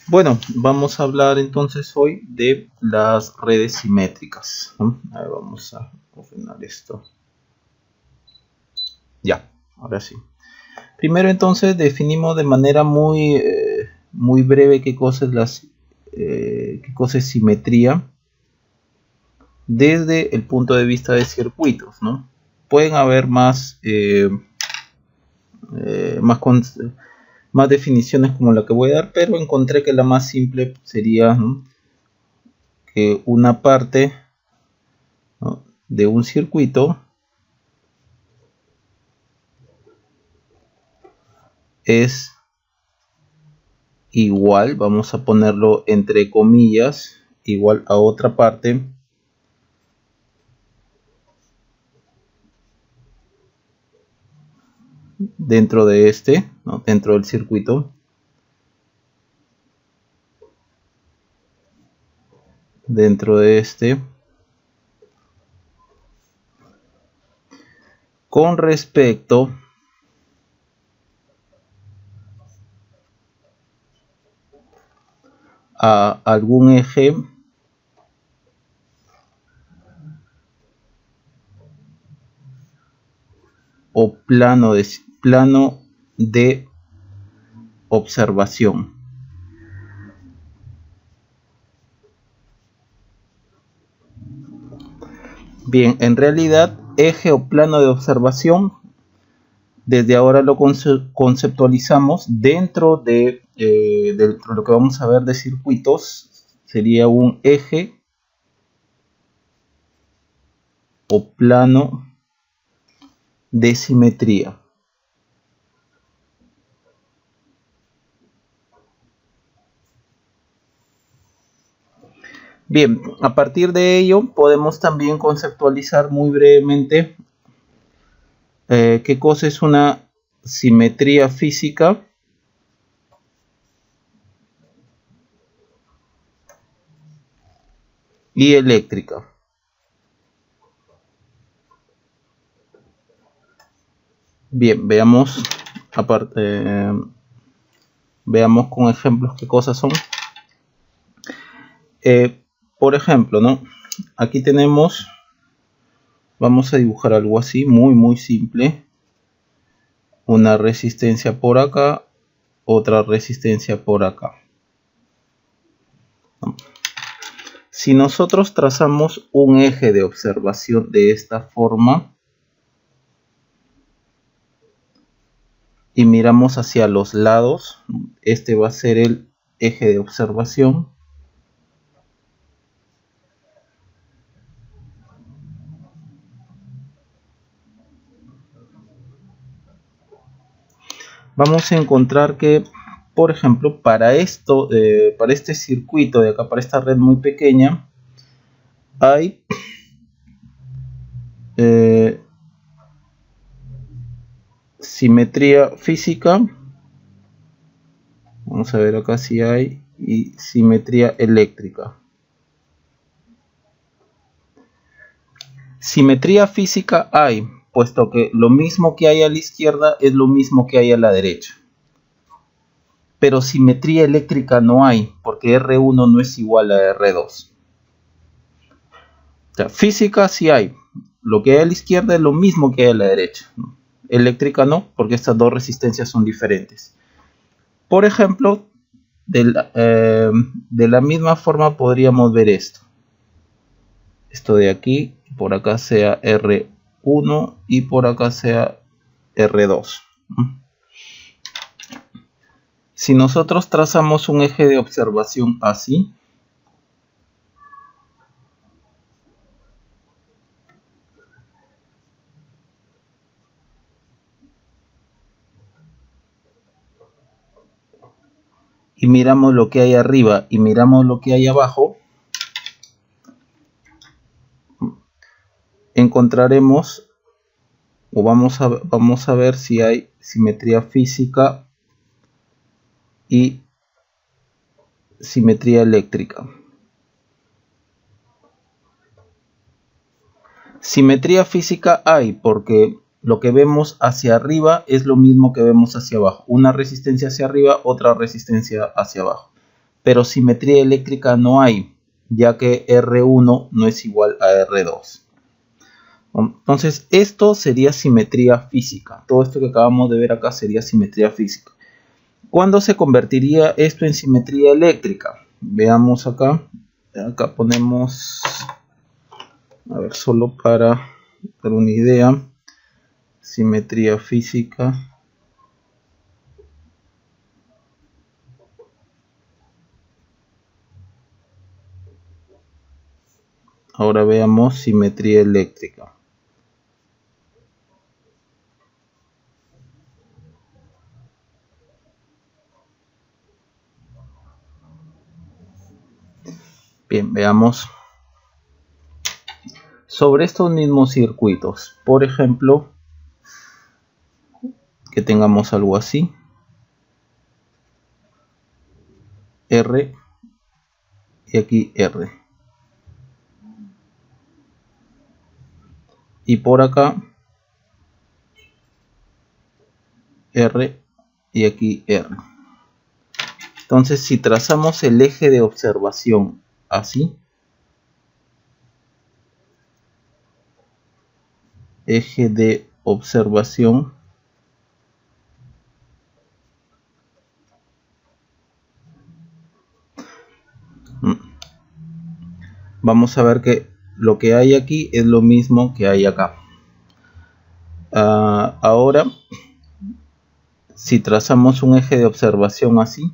Bueno, vamos a hablar entonces hoy de las redes simétricas, ¿no? A ver, vamos a ordenar esto. Ya, ahora sí. Primero entonces definimos de manera muy breve qué cosa es simetría desde el punto de vista de circuitos, ¿no? Pueden haber más, más definiciones como la que voy a dar, pero encontré que la más simple sería, ¿no?, que una parte, ¿no?, de un circuito es igual, vamos a ponerlo entre comillas, igual a otra parte dentro de este, ¿no?, dentro del circuito, dentro de este, con respecto a algún eje o plano de observación. Bien, en realidad, eje o plano de observación, desde ahora lo conceptualizamos dentro de lo que vamos a ver de circuitos. Sería un eje o plano de simetría. Bien, a partir de ello podemos también conceptualizar muy brevemente qué cosa es una simetría física y eléctrica. Bien, veamos con ejemplos qué cosas son. Por ejemplo, ¿no?, aquí tenemos, vamos a dibujar algo así, muy simple. Una resistencia por acá, otra resistencia por acá. Si nosotros trazamos un eje de observación de esta forma y miramos hacia los lados, este va a ser el eje de observación. Vamos a encontrar que, por ejemplo, para este circuito de acá, para esta red muy pequeña, hay simetría física. Vamos a ver acá si hay, y simetría eléctrica. Simetría física hay, puesto que lo mismo que hay a la izquierda es lo mismo que hay a la derecha. Pero simetría eléctrica no hay, porque R1 no es igual a R2. O sea, física sí hay. Lo que hay a la izquierda es lo mismo que hay a la derecha. Eléctrica no, porque estas dos resistencias son diferentes. Por ejemplo, de la misma forma podríamos ver esto. Esto de aquí, por acá sea R1 y por acá sea R2. Si nosotros trazamos un eje de observación así, y miramos lo que hay arriba y miramos lo que hay abajo, encontraremos, o vamos a ver si hay simetría física y simetría eléctrica. Simetría física hay, porque lo que vemos hacia arriba es lo mismo que vemos hacia abajo. Una resistencia hacia arriba, otra resistencia hacia abajo. pero simetría eléctrica no hay, ya que R1 no es igual a R2. Entonces esto sería simetría física. Todo esto que acabamos de ver acá sería simetría física. ¿Cuándo se convertiría esto en simetría eléctrica? Veamos acá. Acá ponemos, a ver, solo para dar una idea, simetría física. Ahora veamos simetría eléctrica. Bien, veamos sobre estos mismos circuitos. Por ejemplo, que tengamos algo así. R y aquí R. Y por acá R y aquí R. Entonces, si trazamos el eje de observación así, eje de observación, vamos a ver que lo que hay aquí es lo mismo que hay acá. Ahora, si trazamos un eje de observación así,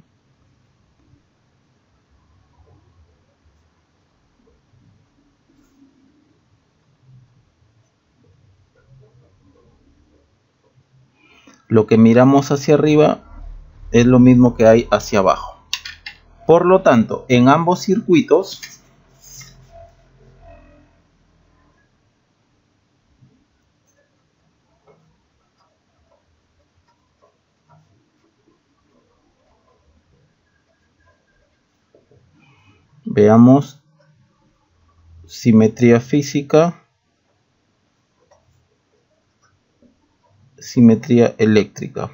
lo que miramos hacia arriba es lo mismo que hay hacia abajo. Por lo tanto, en ambos circuitos veamos simetría física, simetría eléctrica.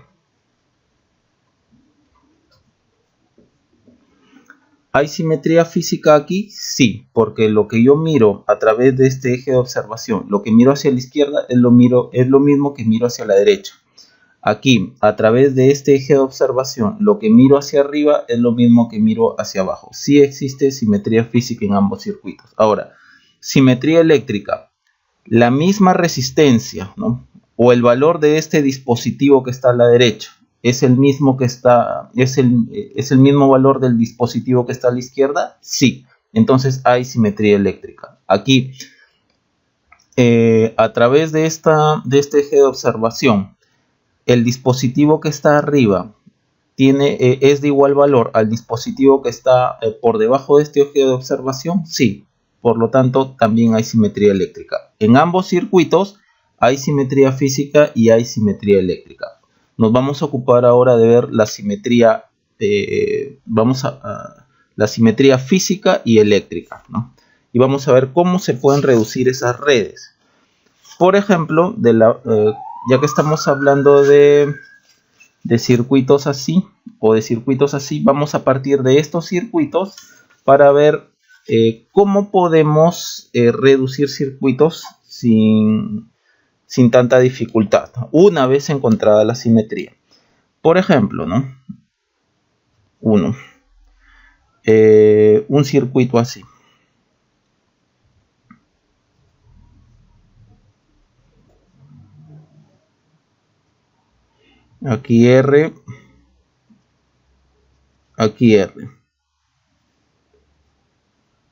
¿Hay simetría física aquí? Sí, porque lo que yo miro a través de este eje de observación, lo que miro hacia la izquierda es lo mismo que miro hacia la derecha. Aquí, a través de este eje de observación, lo que miro hacia arriba es lo mismo que miro hacia abajo. Sí existe simetría física en ambos circuitos. Ahora, simetría eléctrica, la misma resistencia, ¿no? O el valor de este dispositivo que está a la derecha es el mismo que está, es el mismo valor del dispositivo que está a la izquierda. Sí, entonces hay simetría eléctrica. Aquí, a través de este eje de observación, el dispositivo que está arriba es de igual valor al dispositivo que está por debajo de este eje de observación. Sí, por lo tanto también hay simetría eléctrica. En ambos circuitos hay simetría física y hay simetría eléctrica. Nos vamos a ocupar ahora de ver la simetría, la simetría física y eléctrica, ¿no? Y vamos a ver cómo se pueden reducir esas redes. Por ejemplo, ya que estamos hablando de circuitos así o de circuitos así, vamos a partir de estos circuitos para ver cómo podemos reducir circuitos sin tanta dificultad, ¿no? Una vez encontrada la simetría. Por ejemplo, ¿no? Un circuito así. Aquí R, aquí R.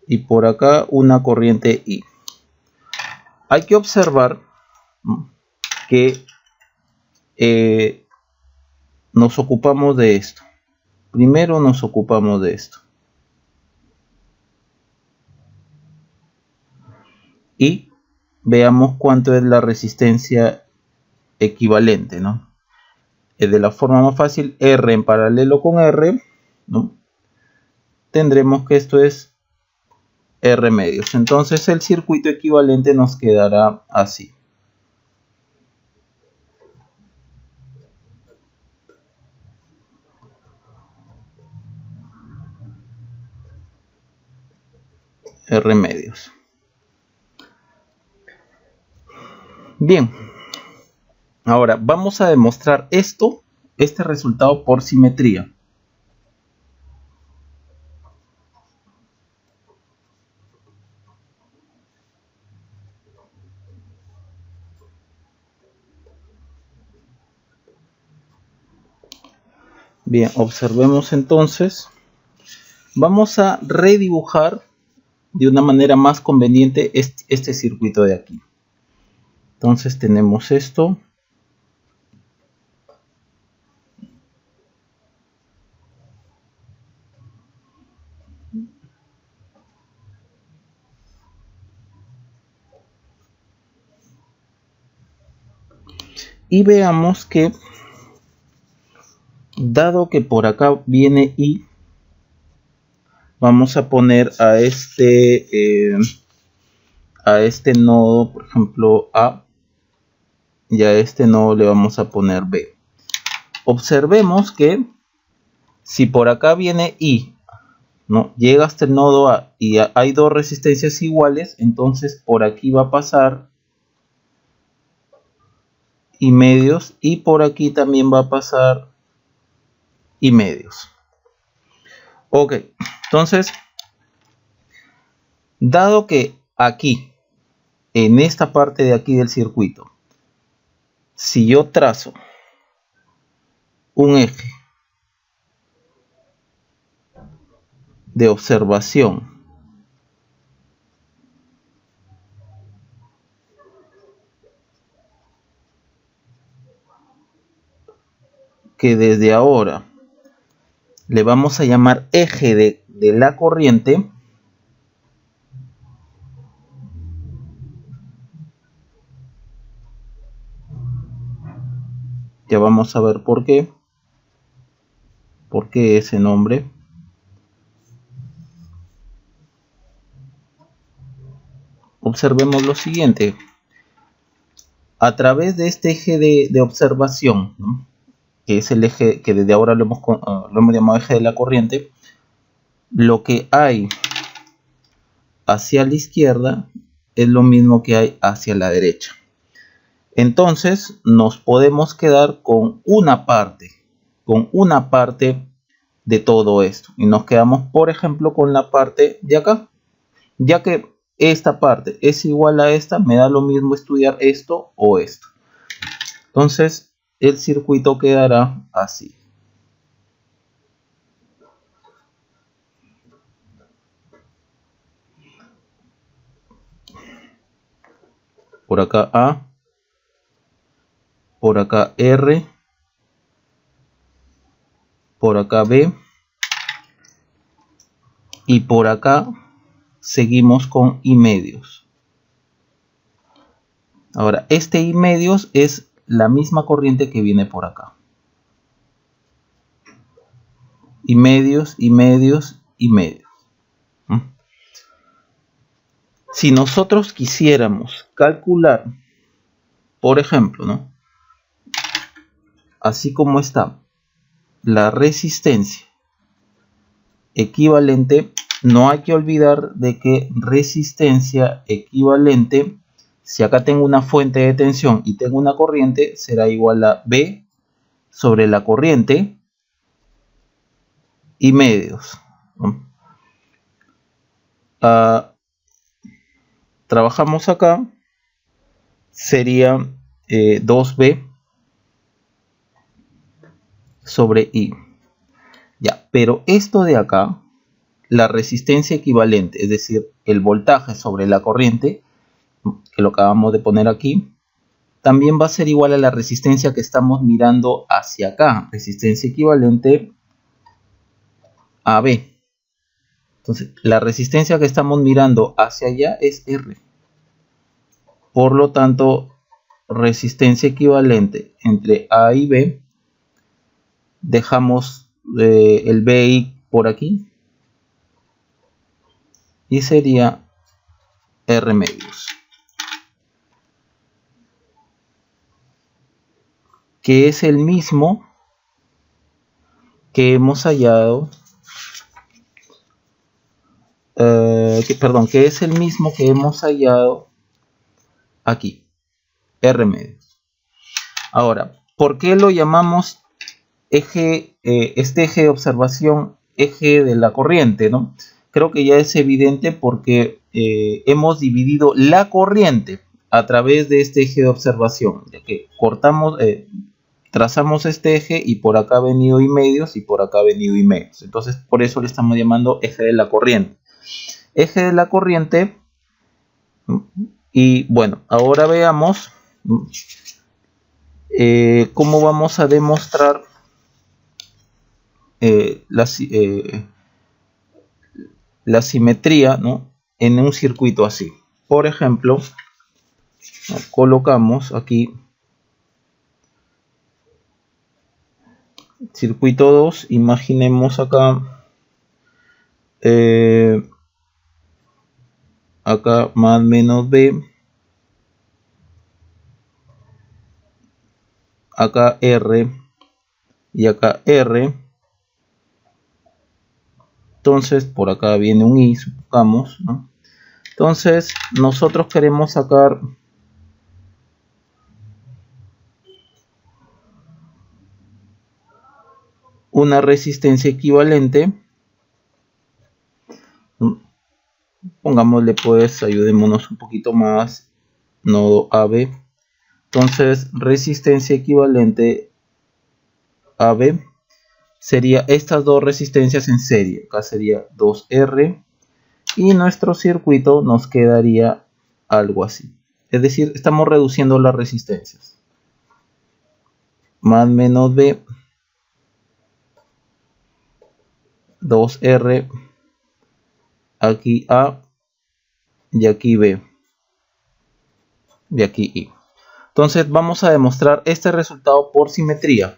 Y por acá una corriente I. Hay que observar que nos ocupamos de esto. Primero nos ocupamos de esto. Y veamos cuánto es la resistencia equivalente, ¿no? De la forma más fácil, R en paralelo con R, ¿no? Tendremos que esto es R medios. Entonces el circuito equivalente nos quedará así. R medios. Bien, ahora vamos a demostrar este resultado por simetría. Bien, observemos entonces. Vamos a redibujar de una manera más conveniente este circuito de aquí. Entonces tenemos esto. Y veamos que, dado que por acá viene I, vamos a poner a este nodo, por ejemplo, A, y a este nodo le vamos a poner B. Observemos que si por acá viene I, ¿no?, llega hasta el nodo A y hay dos resistencias iguales, entonces por aquí va a pasar I medios y por aquí también va a pasar I medios. Ok, entonces, dado que aquí, en esta parte de aquí del circuito, si yo trazo un eje de observación que desde ahora le vamos a llamar eje de la corriente, ya vamos a ver por qué ese nombre. Observemos lo siguiente. A través de este eje de observación, ¿no?, que es el eje que desde ahora lo hemos llamado eje de la corriente, lo que hay hacia la izquierda es lo mismo que hay hacia la derecha. Entonces nos podemos quedar con una parte de todo esto, y nos quedamos, por ejemplo, con la parte de acá. Ya que esta parte es igual a esta, me da lo mismo estudiar esto o esto. Entonces el circuito quedará así. Por acá A, por acá R, por acá B, y por acá seguimos con I medios. Ahora, este I medios es la misma corriente que viene por acá. I medios, I medios, I medios. Si nosotros quisiéramos calcular, por ejemplo, ¿no?, así como está la resistencia equivalente, no hay que olvidar de que resistencia equivalente, si acá tengo una fuente de tensión y tengo una corriente, será igual a B sobre la corriente y medios. Trabajamos acá, sería 2B sobre I. Ya, pero esto de acá, la resistencia equivalente, es decir, el voltaje sobre la corriente, que lo acabamos de poner aquí, también va a ser igual a la resistencia que estamos mirando hacia acá, resistencia equivalente a B. Entonces, la resistencia que estamos mirando hacia allá es R. Por lo tanto, resistencia equivalente entre A y B, dejamos el BI por aquí y sería R medios, que es el mismo que hemos hallado que es el mismo que hemos hallado aquí, R medio. Ahora, ¿por qué lo llamamos eje, este eje de observación, eje de la corriente, ¿no? Creo que ya es evidente porque hemos dividido la corriente a través de este eje de observación, ya que cortamos, trazamos este eje y por acá ha venido y medios y por acá ha venido y medios. Entonces, por eso le estamos llamando eje de la corriente. Eje de la corriente. Y bueno, ahora veamos cómo vamos a demostrar la simetría, ¿no?, en un circuito así. Por ejemplo, colocamos aquí circuito 2, imaginemos acá acá más menos B, acá R y acá R. Entonces por acá viene un I, supongamos, ¿no? Entonces nosotros queremos sacar una resistencia equivalente. Pongámosle, pues, ayudémonos un poquito más, nodo AB. Entonces resistencia equivalente AB sería estas dos resistencias en serie. Acá sería 2R y nuestro circuito nos quedaría algo así. Es decir, estamos reduciendo las resistencias. Más menos B, 2R, aquí A y aquí B y aquí I. Entonces vamos a demostrar este resultado por simetría.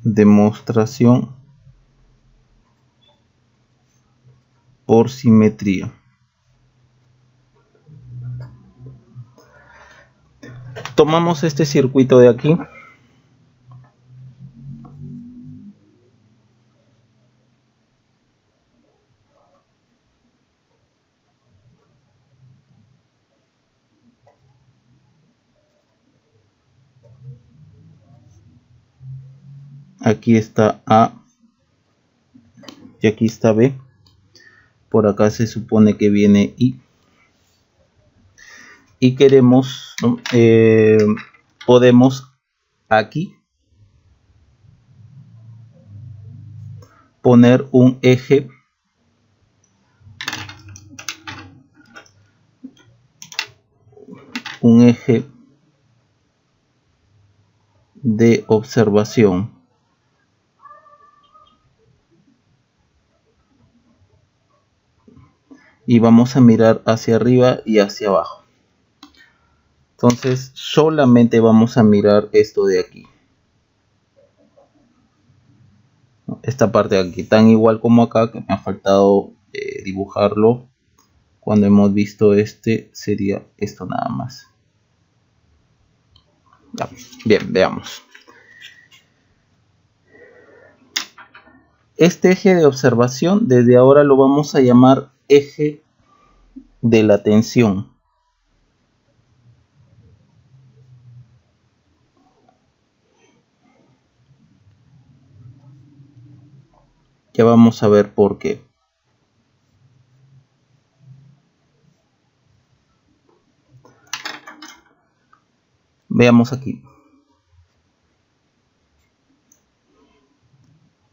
Demostración por simetría. Tomamos este circuito de aquí. Aquí está A y aquí está B. Por acá se supone que viene I. Y queremos, ¿no?, podemos aquí poner un eje de observación. Y vamos a mirar hacia arriba y hacia abajo. Entonces solamente vamos a mirar esto de aquí. Esta parte de aquí, tan igual como acá, que me ha faltado dibujarlo. Cuando hemos visto este, sería esto nada más. Ya, bien, veamos. Este eje de observación, desde ahora lo vamos a llamar eje de la tensión. Ya vamos a ver por qué. Veamos aquí.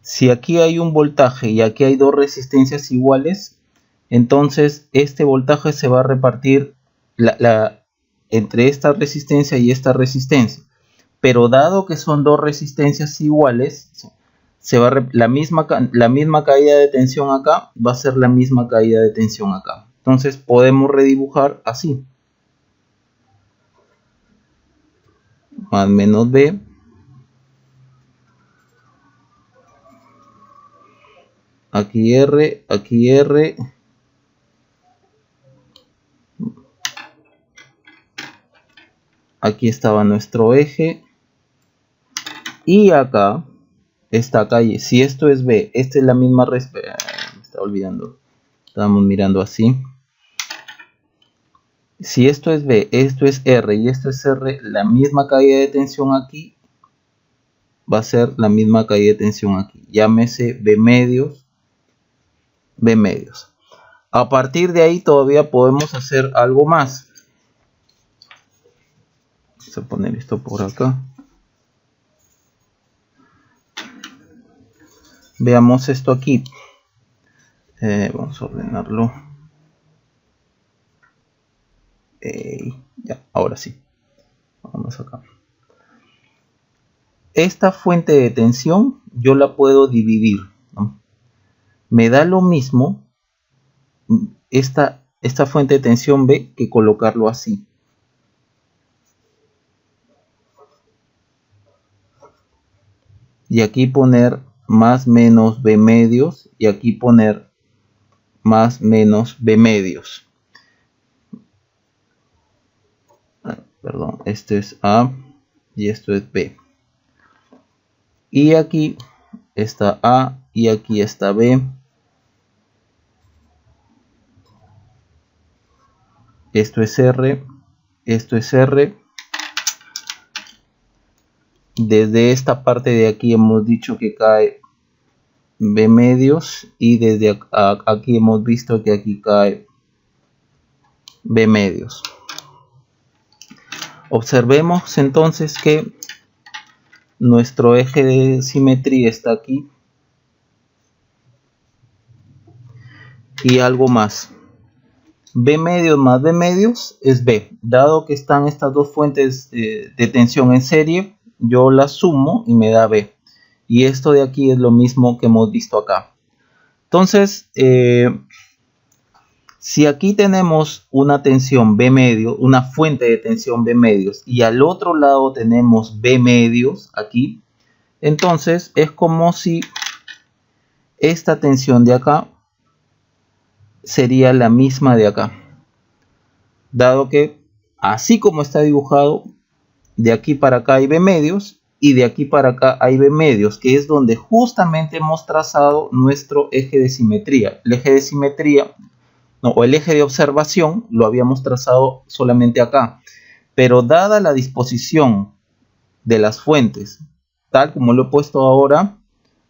Si aquí hay un voltaje y aquí hay dos resistencias iguales, entonces este voltaje se va a repartir entre esta resistencia y esta resistencia. Pero dado que son dos resistencias iguales, la misma caída de tensión acá va a ser la misma caída de tensión acá. Entonces podemos redibujar así. Más menos B. Aquí R, aquí R. Aquí estaba nuestro eje. Y acá, esta calle, si esto es B, esta es la misma me está olvidando, estábamos mirando así. Si esto es B, esto es R y esto es R, la misma caída de tensión aquí va a ser la misma caída de tensión aquí. Llámese B medios, B medios. A partir de ahí todavía podemos hacer algo más. Vamos a poner esto por acá. Veamos esto aquí. Vamos a ordenarlo. Ya, ahora sí. Vamos acá. Esta fuente de tensión yo la puedo dividir, ¿no? Me da lo mismo esta fuente de tensión B que colocarlo así. Y aquí poner más menos B medios y aquí poner más menos B medios. Perdón, esto es A y esto es B. Y aquí está A y aquí está B. Esto es R, esto es R. Desde esta parte de aquí hemos dicho que cae B medios y desde aquí hemos visto que aquí cae B medios. Observemos entonces que nuestro eje de simetría está aquí y algo más. B medios más B medios es B. Dado que están estas dos fuentes de tensión en serie, yo las sumo y me da B. Y esto de aquí es lo mismo que hemos visto acá. Entonces, si aquí tenemos una tensión B medio, una fuente de tensión B medios, y al otro lado tenemos B medios aquí, entonces es como si esta tensión de acá sería la misma de acá. Dado que, así como está dibujado, de aquí para acá hay B medios y de aquí para acá hay B medios, que es donde justamente hemos trazado nuestro eje de simetría. El eje de simetría, no, o el eje de observación, lo habíamos trazado solamente acá. Pero dada la disposición de las fuentes, tal como lo he puesto ahora,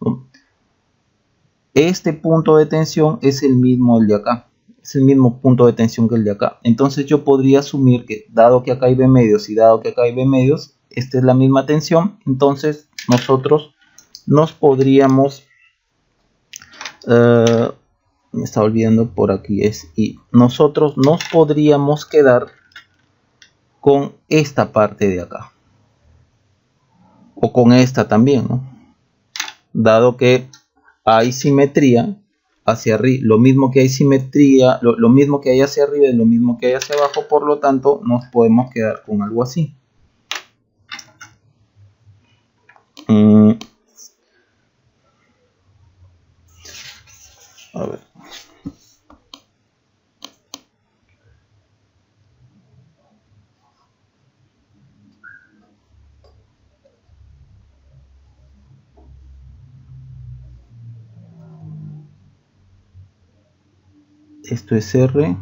¿no? Este punto de tensión es el mismo el de acá. Es el mismo punto de tensión que el de acá. Entonces yo podría asumir que, dado que acá hay B medios y dado que acá hay B medios, esta es la misma tensión. Entonces nosotros nos podríamos... me estaba olvidando, por aquí es I. Nosotros nos podríamos quedar con esta parte de acá. O con esta también, ¿no? Dado que hay simetría hacia arriba, lo mismo que hay simetría, lo mismo que hay hacia arriba es lo mismo que hay hacia abajo, por lo tanto nos podemos quedar con algo así. A ver. Esto es R,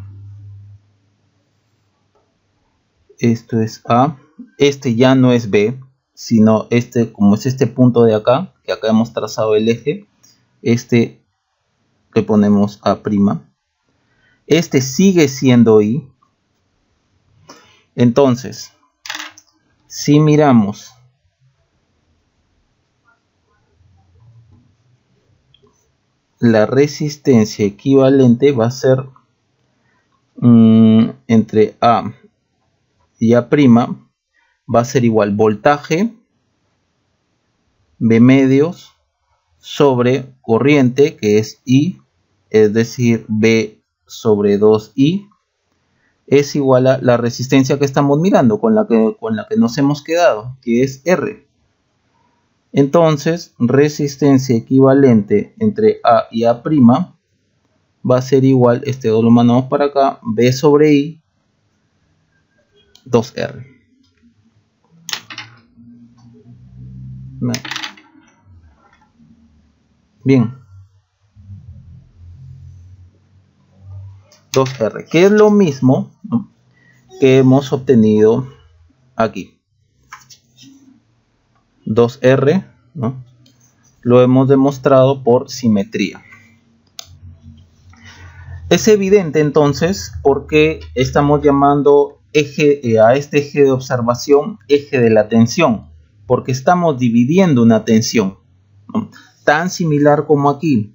esto es A, este ya no es B, sino este, como es este punto de acá, que acá hemos trazado el eje, este le ponemos A', este sigue siendo I. Entonces, si miramos la resistencia equivalente va a ser entre A y A', va a ser igual voltaje B medios sobre corriente, que es I, es decir, B sobre 2I, es igual a la resistencia que estamos mirando, con la que nos hemos quedado, que es R. Entonces, resistencia equivalente entre A y A' va a ser igual, este 2 lo mandamos para acá, B sobre I, 2R. Bien. 2R, que es lo mismo, ¿no?, que hemos obtenido aquí. 2R, ¿no?, lo hemos demostrado por simetría. Es evidente entonces por qué estamos llamando a este eje de observación eje de la tensión, porque estamos dividiendo una tensión, ¿no?, tan similar como aquí.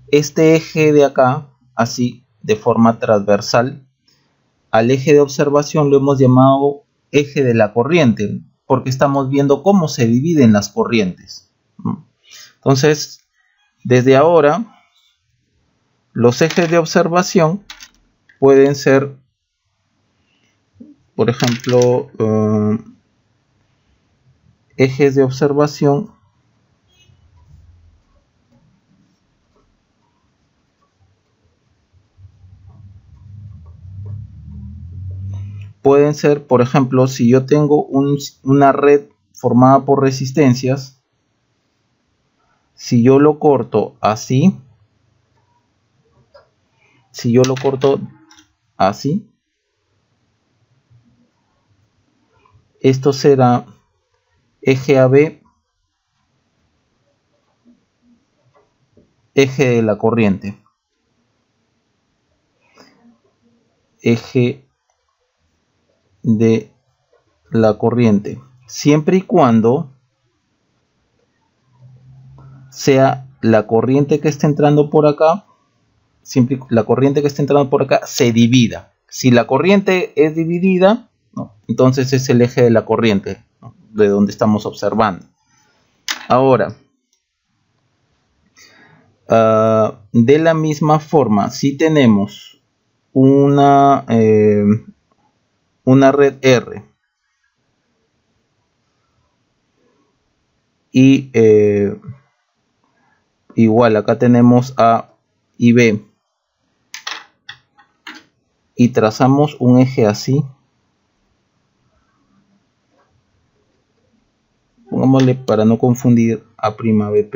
Este eje de acá, así de forma transversal al eje de observación, lo hemos llamado eje de la corriente, porque estamos viendo cómo se dividen las corrientes, ¿no? Entonces, desde ahora, los ejes de observación pueden ser, por ejemplo, ejes de observación pueden ser, por ejemplo, si yo tengo una red formada por resistencias, si yo lo corto así, esto será eje AB, eje de la corriente, eje de la corriente, siempre y cuando sea la corriente que está entrando por acá, se divida. Si la corriente es dividida, ¿no?, entonces es el eje de la corriente, ¿no?, de donde estamos observando. Ahora, de la misma forma, si tenemos una red R y igual acá tenemos A y B y trazamos un eje así, pongámosle para no confundir A', B',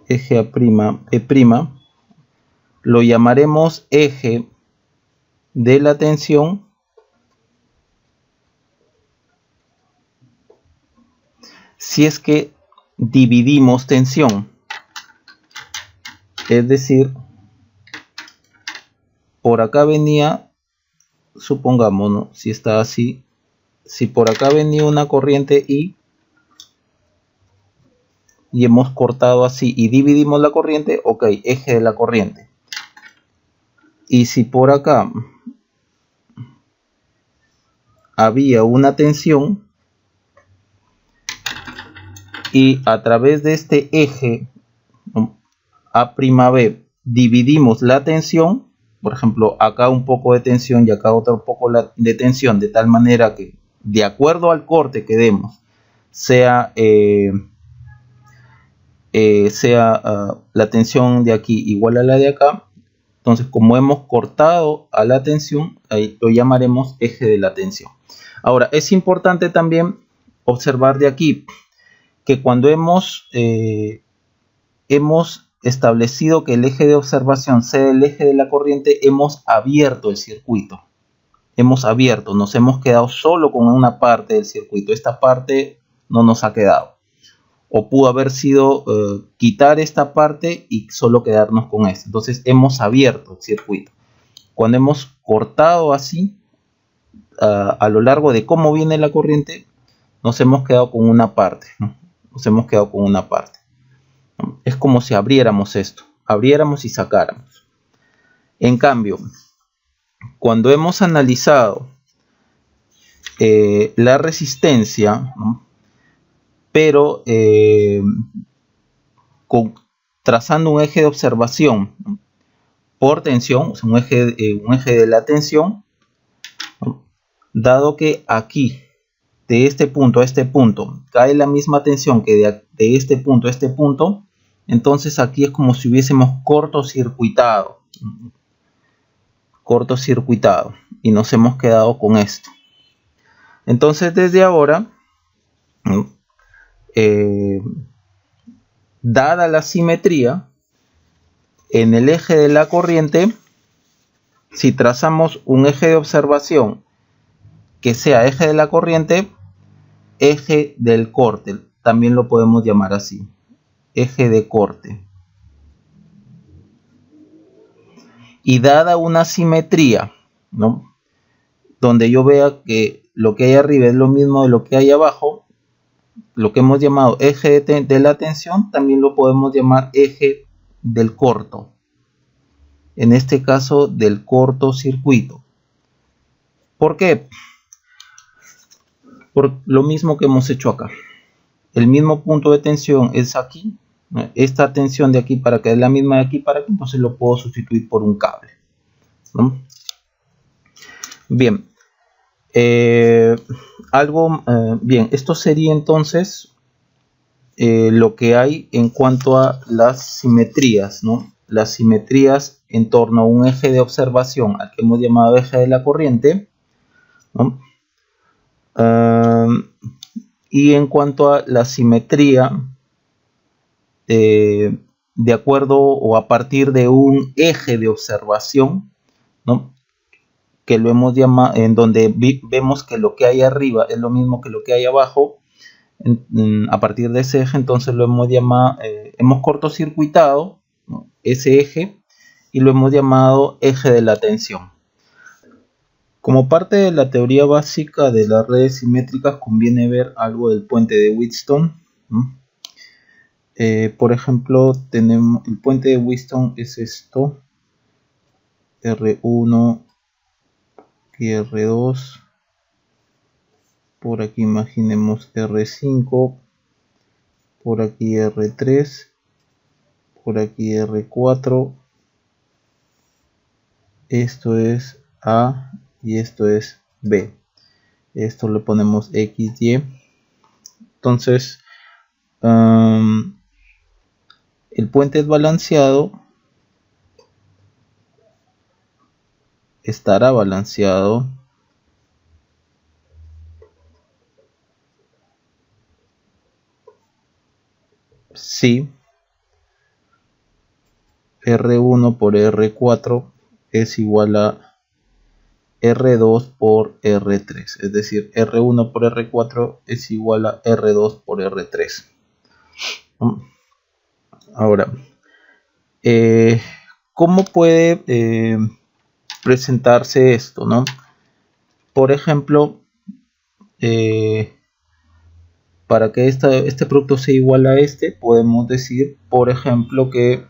eje A', E', lo llamaremos eje de la tensión si es que dividimos tensión, es decir, por acá venía, supongamos, ¿no?, si está así, si por acá venía una corriente I y hemos cortado así y dividimos la corriente, ok, eje de la corriente. Y si por acá había una tensión y a través de este eje A'B dividimos la tensión, por ejemplo, acá un poco de tensión y acá otro poco de tensión, de tal manera que de acuerdo al corte que demos, sea la tensión de aquí igual a la de acá, entonces como hemos cortado a la tensión, ahí lo llamaremos eje de la tensión. Ahora, es importante también observar de aquí que cuando hemos establecido que el eje de observación sea el eje de la corriente, hemos abierto el circuito. Nos hemos quedado solo con una parte del circuito. Esta parte no nos ha quedado. O pudo haber sido quitar esta parte y solo quedarnos con esto. Entonces hemos abierto el circuito. Cuando hemos cortado así, a lo largo de cómo viene la corriente, nos hemos quedado con una parte, ¿no? Es como si abriéramos esto, abriéramos y sacáramos. En cambio, cuando hemos analizado la resistencia, ¿no?, pero trazando un eje de observación, ¿no?, por tensión, o sea, un eje de la tensión, ¿no?, dado que aquí de este punto a este punto cae la misma tensión que de este punto a este punto, entonces aquí es como si hubiésemos cortocircuitado y nos hemos quedado con esto. Entonces desde ahora dada la simetría, en el eje de la corriente, si trazamos un eje de observación que sea eje de la corriente, eje del corte, también lo podemos llamar así, eje de corte. Y dada una simetría, ¿no?, donde yo vea que lo que hay arriba es lo mismo de lo que hay abajo, lo que hemos llamado eje de la tensión, también lo podemos llamar eje del corto. En este caso, del cortocircuito. ¿Por qué? Por lo mismo que hemos hecho acá. El mismo punto de tensión es aquí. Esta tensión de aquí para que es la misma de aquí para aquí, entonces lo puedo sustituir por un cable, ¿no? Bien. Bien, esto sería entonces lo que hay en cuanto a las simetrías, ¿no? Las simetrías en torno a un eje de observación al que hemos llamado eje de la corriente, ¿no? Y en cuanto a la simetría de acuerdo o a partir de un eje de observación, ¿no?, que lo hemos llamado, en donde vemos que lo que hay arriba es lo mismo que lo que hay abajo. A partir de ese eje, entonces lo hemos llamado, hemos cortocircuitado, ¿no?, ese eje, y lo hemos llamado eje de la tensión. Como parte de la teoría básica de las redes simétricas, conviene ver algo del puente de Wheatstone, ¿no? Por ejemplo, tenemos el puente de Wheatstone, es esto, R1 y R2. Por aquí imaginemos R5, por aquí R3, por aquí R4. Esto es A y esto es B. Esto le ponemos X, Y. Entonces, el puente es balanceado, estará balanceado si R1 por R4 es igual a R2 por R3, es decir, R1 por R4 es igual a R2 por R3. Ahora, ¿cómo puede presentarse esto, no? Por ejemplo, para que este producto sea igual a este, podemos decir, por ejemplo, que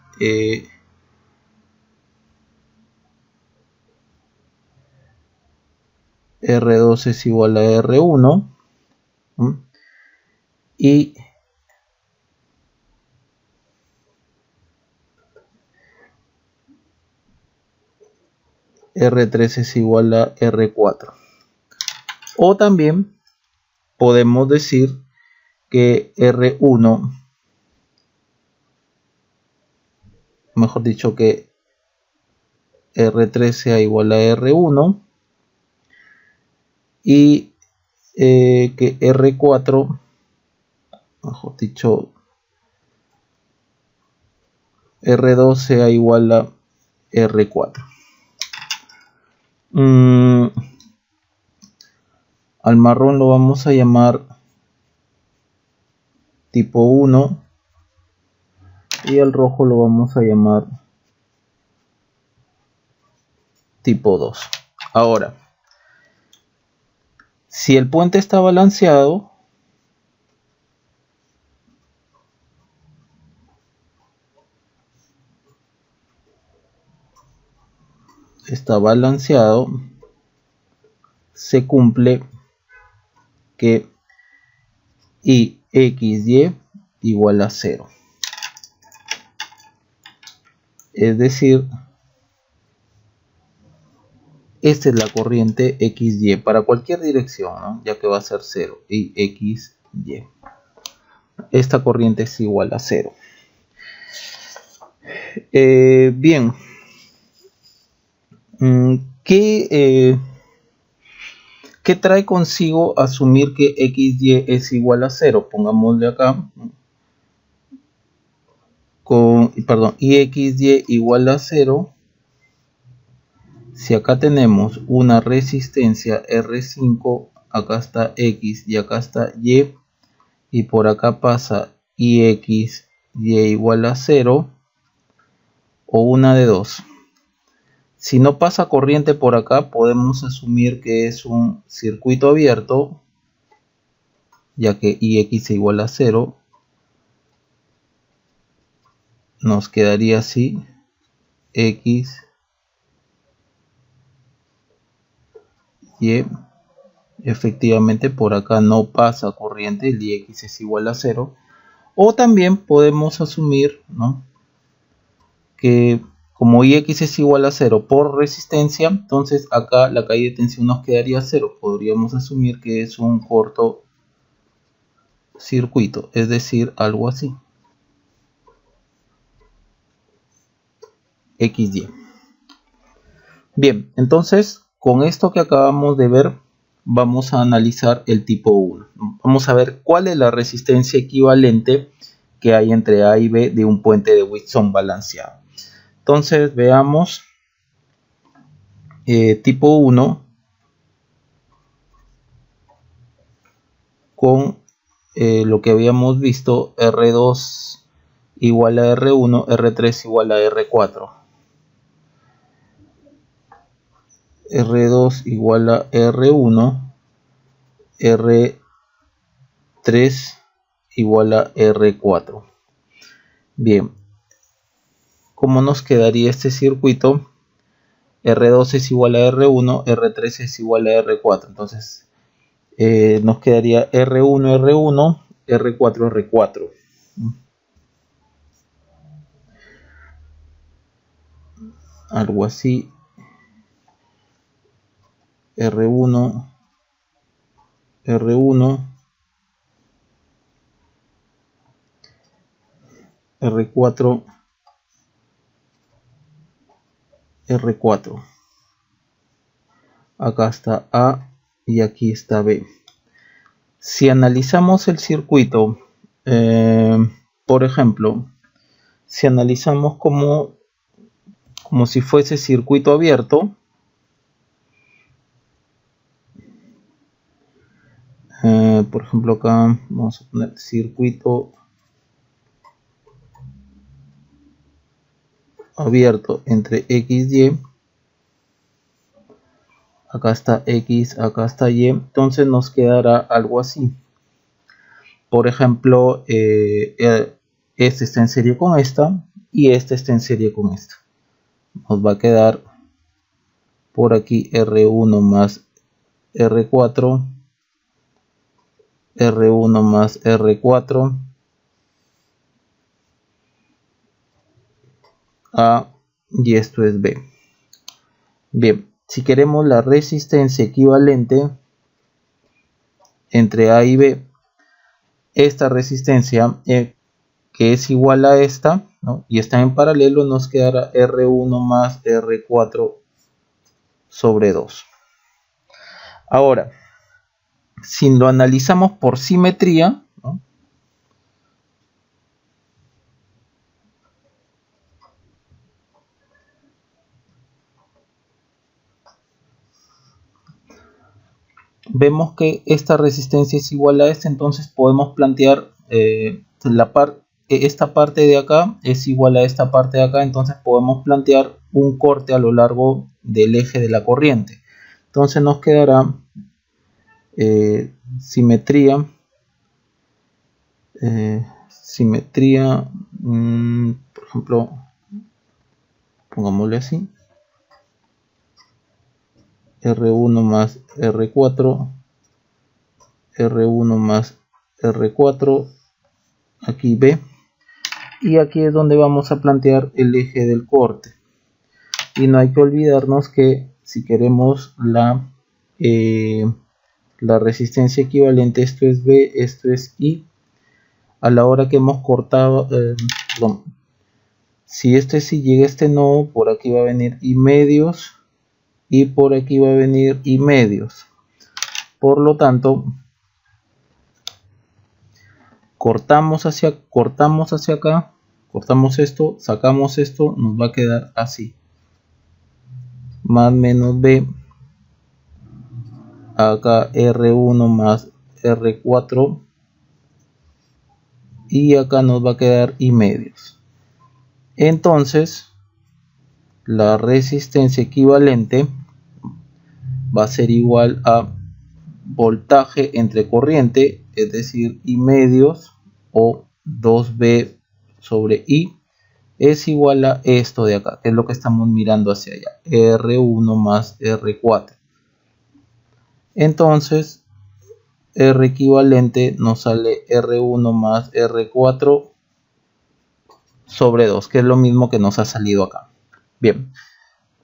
R2 es igual a R1, ¿sí?, y R3 es igual a R4. O también podemos decir que R1, mejor dicho, que R3 sea igual a R1 y que R4, mejor dicho, R2 sea igual a R4. Al marrón lo vamos a llamar tipo 1 y al rojo lo vamos a llamar tipo 2. Ahora, si el puente está balanceado, se cumple que y x, y igual a 0. Es decir, esta es la corriente XY para cualquier dirección, ¿no?, ya que va a ser 0 y XY. Esta corriente es igual a 0. Bien. ¿Qué trae consigo asumir que XY es igual a 0? Pongámosle acá, y XY igual a 0. Si acá tenemos una resistencia R5, acá está X y acá está Y, y por acá pasa IX, Y igual a 0, o una de dos. Si no pasa corriente por acá, podemos asumir que es un circuito abierto, ya que IX es igual a 0. Nos quedaría así, X, Y. Efectivamente por acá no pasa corriente, el IX es igual a 0. O también podemos asumir, ¿no?, que como IX es igual a 0 por resistencia, entonces acá la caída de tensión nos quedaría 0. Podríamos asumir que es un cortocircuito, es decir, algo así. XY. Bien, entonces con esto que acabamos de ver, vamos a analizar el tipo 1. Vamos a ver cuál es la resistencia equivalente que hay entre A y B de un puente de Whitson balanceado. Entonces veamos tipo 1 con lo que habíamos visto, R2 igual a R1, R3 igual a R4. R2 igual a R1, R3 igual a R4. Bien, ¿cómo nos quedaría este circuito? R2 es igual a R1, R3 es igual a R4. Entonces nos quedaría R1, R1, R4, R4. Algo así. R1, R1, R4, R4. Acá está A y aquí está B. Si analizamos el circuito, por ejemplo, si analizamos como si fuese circuito abierto, por ejemplo acá vamos a poner circuito abierto entre X y, acá está X, acá está Y, entonces nos quedará algo así. Por ejemplo, este está en serie con esta y este está en serie con esta. Nos va a quedar por aquí R1 más R4, R1 más R4, A, y esto es B. Bien, si queremos la resistencia equivalente entre A y B, esta resistencia que es igual a esta, ¿no?, y está en paralelo, nos quedará R1 más R4 sobre 2. Ahora, si lo analizamos por simetría, ¿no?, vemos que esta resistencia es igual a esta, entonces podemos plantear esta parte de acá es igual a esta parte de acá, entonces podemos plantear un corte a lo largo del eje de la corriente. Entonces nos quedará simetría, por ejemplo, pongámosle así, R1 más R4, R1 más R4, aquí B, y aquí es donde vamos a plantear el eje del corte. Y no hay que olvidarnos que si queremos la resistencia equivalente, esto es B, esto es I, a la hora que hemos cortado, si este sí llega a este nodo, por aquí va a venir I medios y por aquí va a venir I medios. Por lo tanto, cortamos hacia acá, cortamos esto, sacamos esto, nos va a quedar así. Más menos B, acá R1 más R4, y acá nos va a quedar I medios. Entonces, la resistencia equivalente va a ser igual a voltaje entre corriente, es decir, I medios o 2B sobre I, es igual a esto de acá, que es lo que estamos mirando hacia allá, R1 más R4. Entonces, R equivalente nos sale R1 más R4 sobre 2, que es lo mismo que nos ha salido acá. Bien,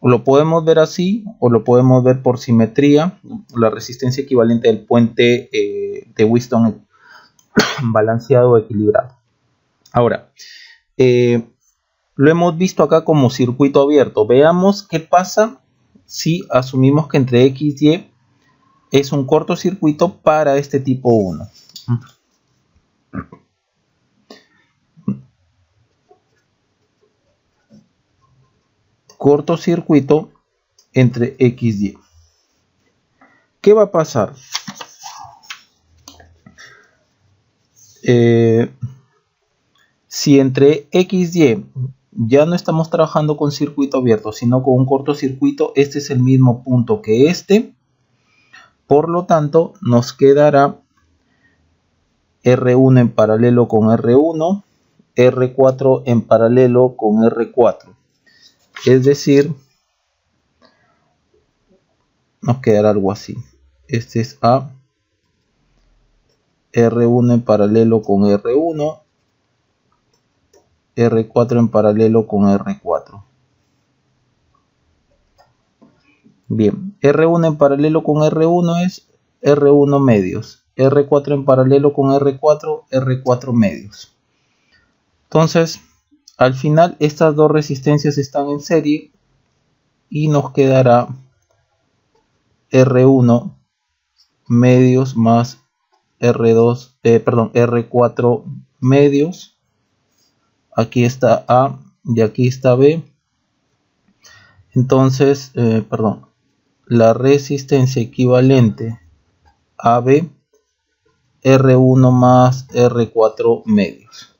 lo podemos ver así o lo podemos ver por simetría, la resistencia equivalente del puente de Wheatstone balanceado o equilibrado. Ahora, lo hemos visto acá como circuito abierto. Veamos qué pasa si asumimos que entre X y Y es un cortocircuito para este tipo 1. Cortocircuito entre X y Y. ¿Qué va a pasar? Si entre X y Y ya no estamos trabajando con circuito abierto, sino con un cortocircuito, este es el mismo punto que este. Por lo tanto, nos quedará R1 en paralelo con R1, R4 en paralelo con R4. Es decir, nos quedará algo así. Este es A, R1 en paralelo con R1, R4 en paralelo con R4. Bien, R1 en paralelo con R1 es R1 medios, R4 en paralelo con R4, R4 medios. Entonces, al final estas dos resistencias están en serie y nos quedará R1 medios más R4 medios. Aquí está A y aquí está B. Entonces, la resistencia equivalente a B, R1 más R4 medios.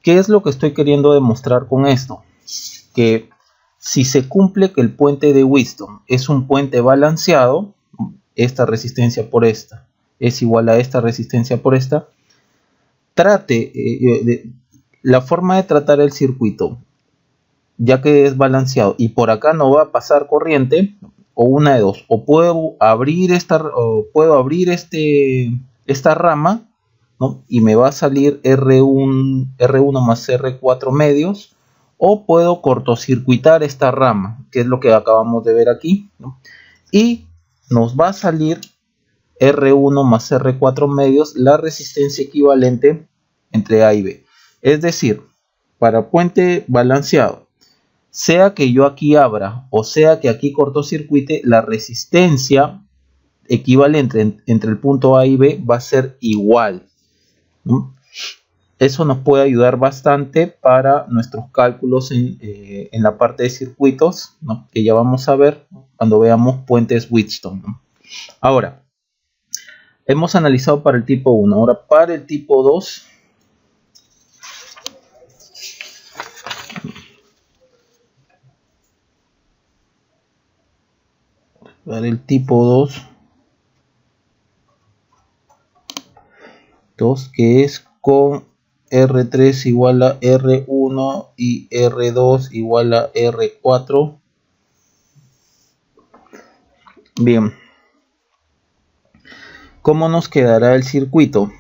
¿Qué es lo que estoy queriendo demostrar con esto? Que si se cumple que el puente de Wheatstone es un puente balanceado, esta resistencia por esta es igual a esta resistencia por esta, la forma de tratar el circuito, ya que es balanceado y por acá no va a pasar corriente, o una de dos, o puedo abrir esta rama, ¿no? Y me va a salir R1 más R4 medios, o puedo cortocircuitar esta rama, que es lo que acabamos de ver aquí, ¿no? Y nos va a salir R1 más R4 medios, la resistencia equivalente entre A y B. Es decir, para puente balanceado, sea que yo aquí abra o sea que aquí cortocircuite, la resistencia equivalente entre el punto A y B va a ser igual, ¿no? Eso nos puede ayudar bastante para nuestros cálculos en la parte de circuitos, ¿no? Que ya vamos a ver cuando veamos puentes Wheatstone, ¿no? Ahora, hemos analizado para el tipo 1. Ahora para el tipo 2. Para el tipo 2, que es con R3 igual a R1 y R2 igual a R4. Bien, ¿cómo nos quedará el circuito?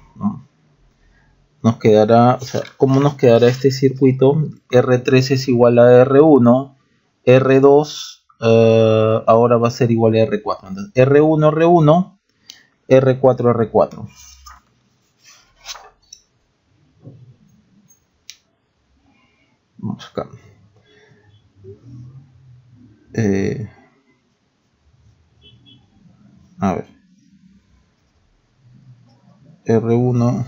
Nos quedará, ¿cómo nos quedará este circuito? R3 es igual a R1, R2 ahora va a ser igual a R4. Entonces, R1, R1, R4, R4. Vamos acá. A ver. R1,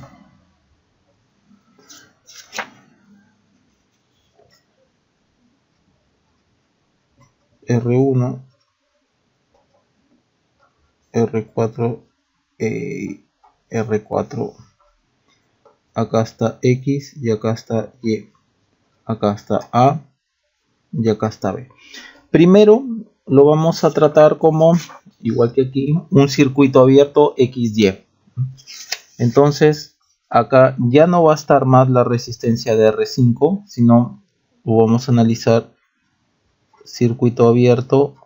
R1, R4, R4, acá está X y acá está Y, acá está A y acá está B. Primero lo vamos a tratar como, igual que aquí, un circuito abierto XY. Entonces acá ya no va a estar más la resistencia de R5, sino lo vamos a analizar circuito abierto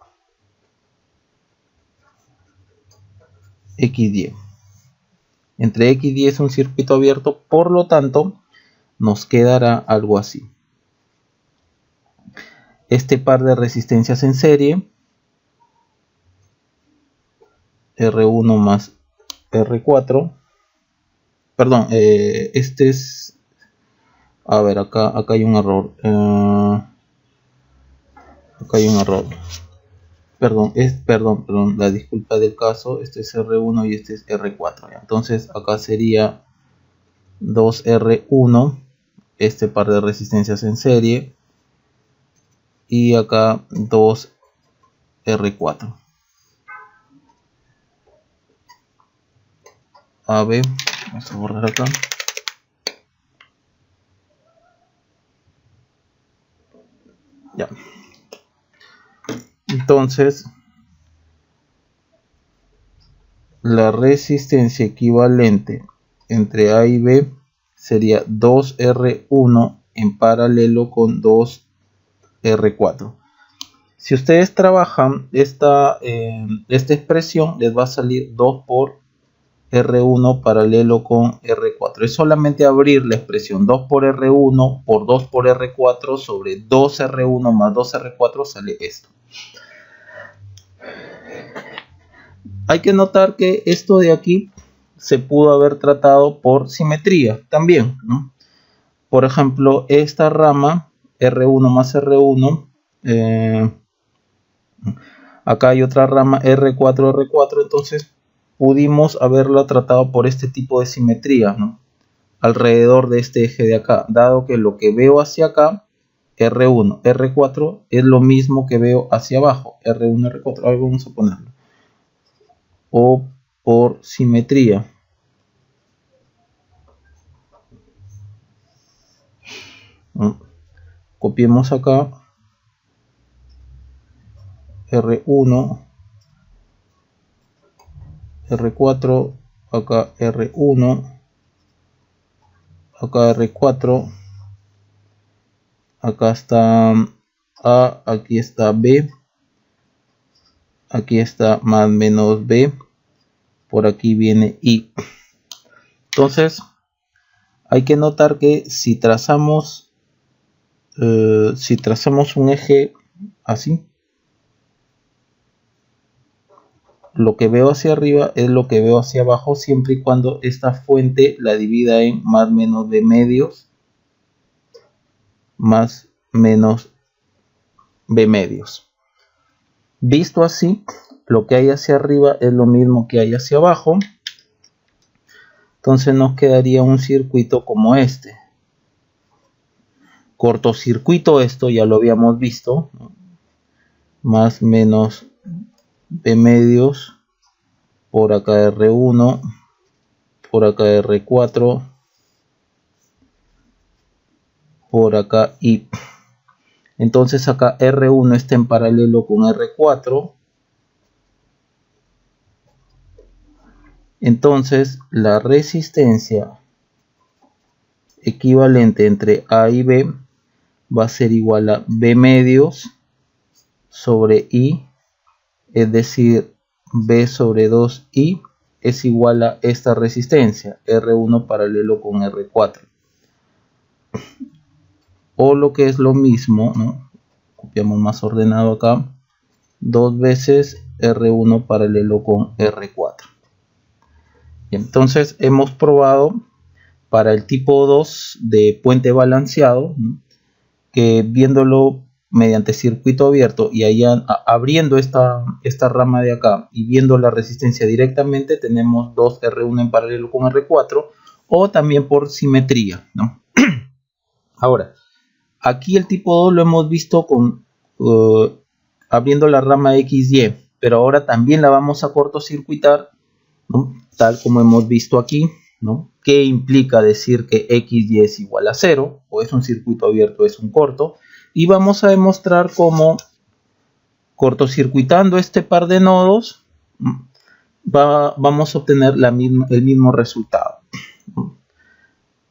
XY. Entre X y Y es un circuito abierto, por lo tanto nos quedará algo así. Este par de resistencias en serie, R1 más R4, perdón, este es, a ver, acá hay un error, acá hay un error, perdón, la disculpa del caso, este es R1 y este es R4, ¿ya? Entonces acá sería 2R1, este par de resistencias en serie, y acá 2R4. AB, vamos a borrar acá. Ya. Entonces, la resistencia equivalente entre A y B sería 2R1 en paralelo con 2R4. Si ustedes trabajan esta expresión, les va a salir 2 por R1 paralelo con R4. Es solamente abrir la expresión 2 por R1 por 2 por R4 sobre 2R1 más 2R4 sale esto. Hay que notar que esto de aquí se pudo haber tratado por simetría también, ¿no? Por ejemplo, esta rama R1 más R1, acá hay otra rama R4, R4, entonces pudimos haberla tratado por este tipo de simetría, ¿no? Alrededor de este eje de acá, dado que lo que veo hacia acá, R1, R4, es lo mismo que veo hacia abajo, R1, R4, ahora vamos a ponerlo, o por simetría. Copiemos acá R1, R4, acá R1, acá R4, acá está A, aquí está B, aquí está más menos B, por aquí viene I. Entonces hay que notar que si trazamos un eje así, lo que veo hacia arriba es lo que veo hacia abajo, siempre y cuando esta fuente la divida en más menos B medios, más menos B medios. Visto así, lo que hay hacia arriba es lo mismo que hay hacia abajo. Entonces nos quedaría un circuito como este. Cortocircuito, esto ya lo habíamos visto, ¿no? Más menos B medios, por acá R1, por acá R4, por acá I. Entonces acá R1 está en paralelo con R4. Entonces la resistencia equivalente entre A y B va a ser igual a B medios sobre I, es decir, B sobre 2I es igual a esta resistencia, R1 paralelo con R4. O lo que es lo mismo, ¿no? Copiamos más ordenado acá, 2 veces R1 paralelo con R4. Y entonces hemos probado para el tipo 2 de puente balanceado, ¿no? Que viéndolo mediante circuito abierto y allá abriendo esta rama de acá y viendo la resistencia directamente, tenemos dos R1 en paralelo con R4, o también por simetría, ¿no? Ahora, aquí el tipo 2 lo hemos visto con abriendo la rama XY, pero ahora también la vamos a cortocircuitar, ¿no? Tal como hemos visto aquí, ¿no? ¿Qué implica decir que XY es igual a 0? O es un circuito abierto o es un corto. Y vamos a demostrar cómo cortocircuitando este par de nodos vamos a obtener el mismo resultado.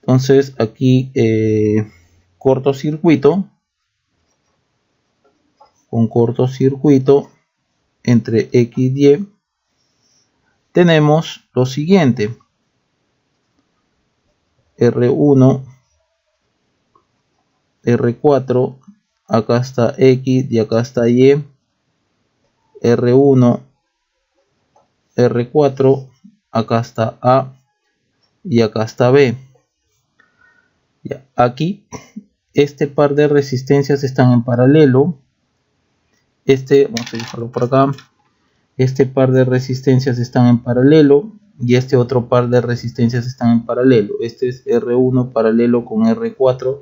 Entonces aquí cortocircuito entre X y Y, tenemos lo siguiente: R1, R4, acá está X y acá está Y, R1, R4, acá está A y acá está B. Ya, aquí este par de resistencias están en paralelo. Vamos a dejarlo por acá. Este par de resistencias están en paralelo y este otro par de resistencias están en paralelo. Este es R1 paralelo con R4,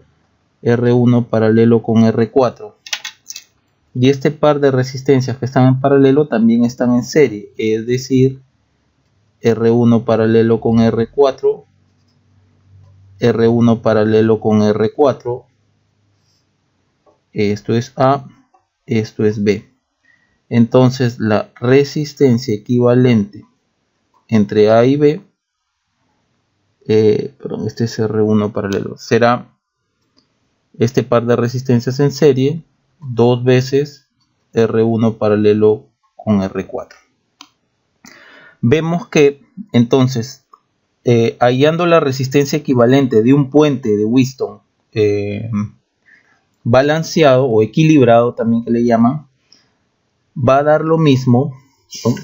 R1 paralelo con R4. Y este par de resistencias que están en paralelo también están en serie, es decir, R1 paralelo con R4, R1 paralelo con R4. Esto es A, esto es B. Entonces la resistencia equivalente entre A y B, este es R1 paralelo, será este par de resistencias en serie, 2 veces R1 paralelo con R4. Vemos que entonces, hallando la resistencia equivalente de un puente de Wheatstone balanceado o equilibrado, también que le llaman, va a dar lo mismo, ¿no?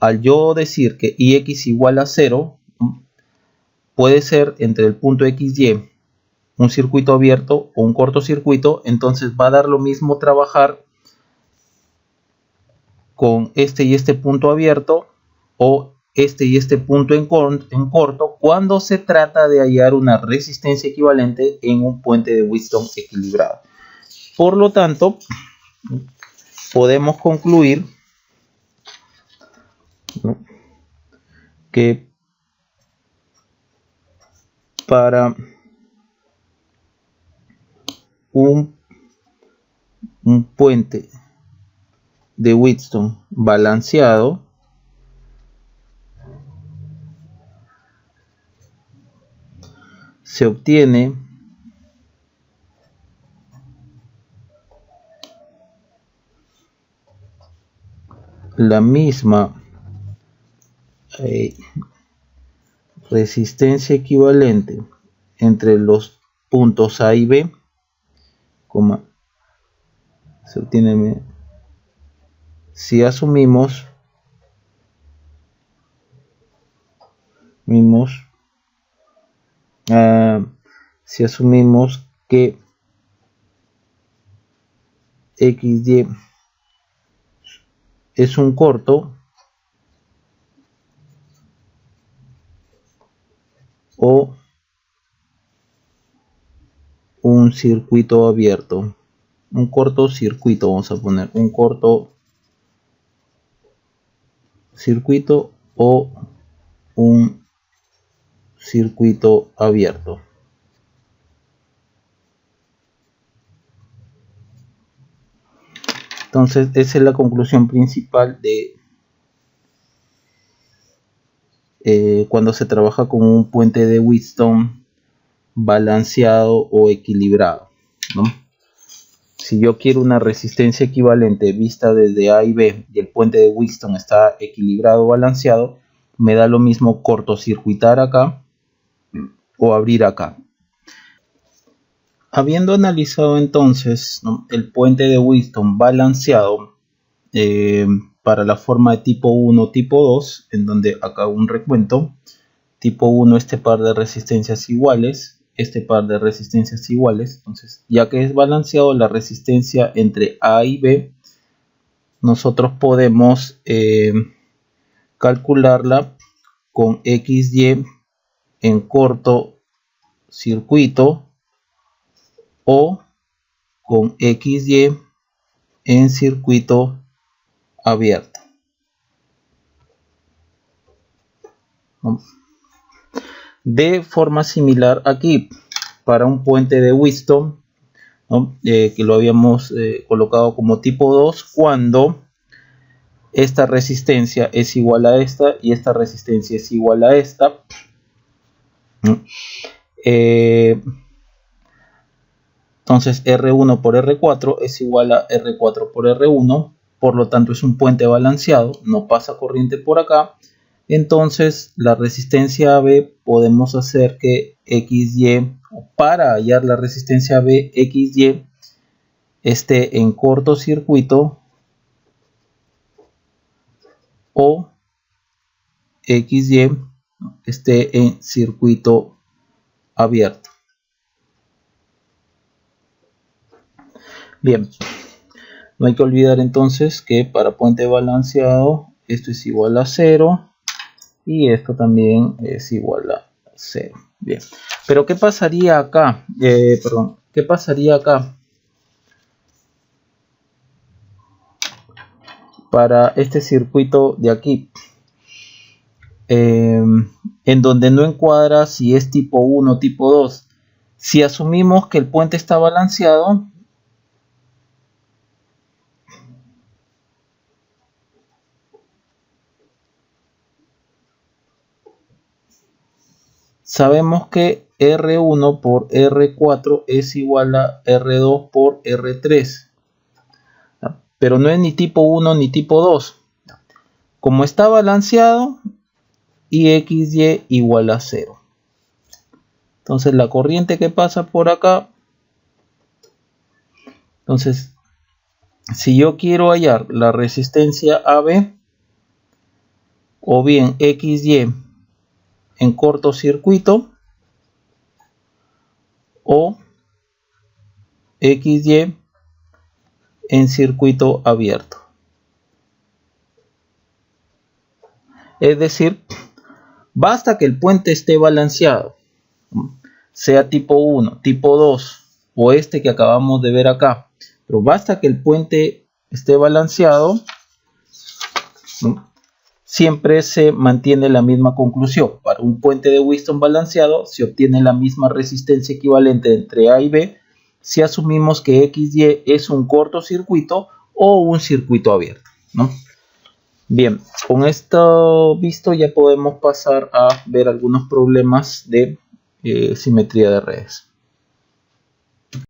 Al yo decir que Ix igual a 0, ¿no? Puede ser entre el punto XY un circuito abierto o un cortocircuito. Entonces va a dar lo mismo trabajar con este y este punto abierto o este y este punto en corto cuando se trata de hallar una resistencia equivalente en un puente de Wheatstone equilibrado. Por lo tanto, podemos concluir, ¿no?, que para un puente de Wheatstone balanceado, se obtiene la misma resistencia equivalente entre los puntos A y B, se obtiene si asumimos que XY es un corto o un circuito abierto, un cortocircuito, vamos a poner un cortocircuito o un circuito abierto. Entonces esa es la conclusión principal de cuando se trabaja con un puente de Wheatstone balanceado o equilibrado, ¿no? Si yo quiero una resistencia equivalente vista desde A y B y el puente de Wheatstone está equilibrado o balanceado, me da lo mismo cortocircuitar acá o abrir acá. Habiendo analizado entonces, ¿no?, el puente de Wheatstone balanceado para la forma de tipo 1, tipo 2, en donde acá hago un recuento. Tipo 1, este par de resistencias iguales, este par de resistencias iguales. Entonces, ya que es balanceado la resistencia entre A y B, nosotros podemos calcularla con XY en corto circuito o con XY en circuito abierto. De forma similar aquí, para un puente de Wheatstone, ¿no? Que lo habíamos colocado como tipo 2 cuando esta resistencia es igual a esta y esta resistencia es igual a esta. Entonces R1 por R4 es igual a R4 por R1, por lo tanto es un puente balanceado, no pasa corriente por acá. Entonces la resistencia AB podemos hacer que XY, para hallar la resistencia AB, XY esté en cortocircuito o XY esté en circuito abierto. Bien, no hay que olvidar entonces que para puente balanceado esto es igual a 0 y esto también es igual a 0. Bien, pero ¿qué pasaría acá? ¿Qué pasaría acá? Para este circuito de aquí, en donde no encuadra si es tipo 1 o tipo 2. Si asumimos que el puente está balanceado, sabemos que R1 por R4 es igual a R2 por R3. Pero no es ni tipo 1 ni tipo 2. Como está balanceado, y XY igual a 0. Entonces la corriente que pasa por acá, entonces si yo quiero hallar la resistencia AB, o bien XY en cortocircuito o XY en circuito abierto. Es decir, basta que el puente esté balanceado, sea tipo 1, tipo 2 o este que acabamos de ver acá, pero basta que el puente esté balanceado, siempre se mantiene la misma conclusión. Para un puente de Wheatstone balanceado se obtiene la misma resistencia equivalente entre A y B si asumimos que XY es un cortocircuito o un circuito abierto, ¿no? Bien, con esto visto ya podemos pasar a ver algunos problemas de simetría de redes.